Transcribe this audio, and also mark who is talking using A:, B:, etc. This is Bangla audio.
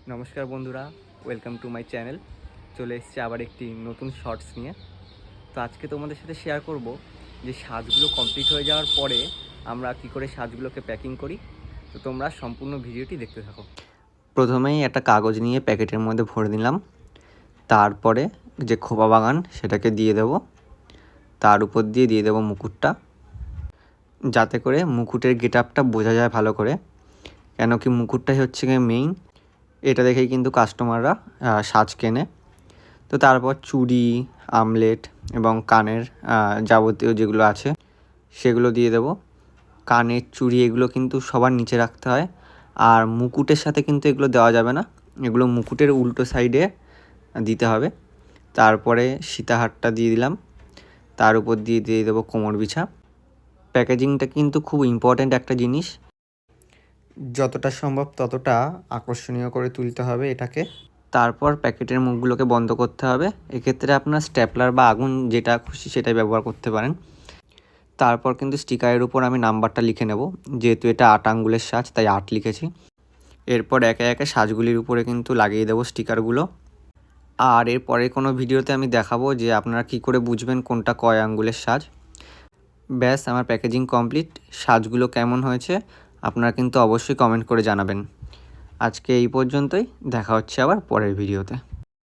A: নমস্কার বন্ধুরা, ওয়েলকাম টু মাই চ্যানেল। চলে এসেছি আবার একটি নতুন শর্টস নিয়ে। তো আজকে তোমাদের সাথে শেয়ার করব যে সাজগুলো কমপ্লিট হয়ে যাওয়ার পরে আমরা কী করে সাজগুলোকে প্যাকিং করি। তো তোমরা সম্পূর্ণ ভিডিওটি দেখতে থাকো। প্রথমেই একটা কাগজ নিয়ে প্যাকেটের মধ্যে ভরে নিলাম, তারপরে যে খোপা বাগান সেটাকে দিয়ে দেব, তার উপর দিয়ে দেব মুকুটটা, যাতে করে মুকুটের গেট আপটা বোঝা যায় ভালো করে, কেন কি মুকুটটাই হচ্ছে গিয়ে মেইন। এটা দেখেই কিন্তু কাস্টমাররা সাজ কেনে। তো তারপর চুড়ি, আমলেট এবং কানের যাবতীয় যেগুলো আছে সেগুলো দিয়ে দেব। কানের চুড়ি এগুলো কিন্তু সবার নিচে রাখতে হয়, আর মুকুটের সাথে কিন্তু এগুলো দেওয়া যাবে না, এগুলো মুকুটের উল্টো সাইডে দিতে হবে। তারপরে সীতাহারটা দিয়ে দিলাম, তার উপর দিয়ে দেবো কোমর বিছা। প্যাকেজিংটা কিন্তু খুব ইম্পর্ট্যান্ট একটা জিনিস, যতটা সম্ভব ততটা আকর্ষণীয় করে তুলতে হবে এটাকে। তারপর প্যাকেটের মুখগুলোকে বন্ধ করতে হবে। এক্ষেত্রে আপনার স্ট্যাপলার বা আগুন যেটা খুশি সেটাই ব্যবহার করতে পারেন। তারপর কিন্তু স্টিকারের উপর আমি নাম্বারটা লিখে নেব, যেহেতু এটা 8 আঙ্গুলের সাজ তাই 8 লিখেছি। এরপর একে একে সাজগুলির উপরে কিন্তু লাগিয়ে দেবো স্টিকারগুলো। আর এর পরের কোনো ভিডিওতে আমি দেখাবো যে আপনারা কী করে বুঝবেন কোনটা কয় আঙ্গুলের সাজ। ব্যাস, আমার প্যাকেজিং কমপ্লিট। সাজগুলো কেমন হয়েছে আপনারা কিন্তু অবশ্যই কমেন্ট করে জানাবেন। আজকে এই পর্যন্তই, দেখা হচ্ছে আবার পরের ভিডিওতে।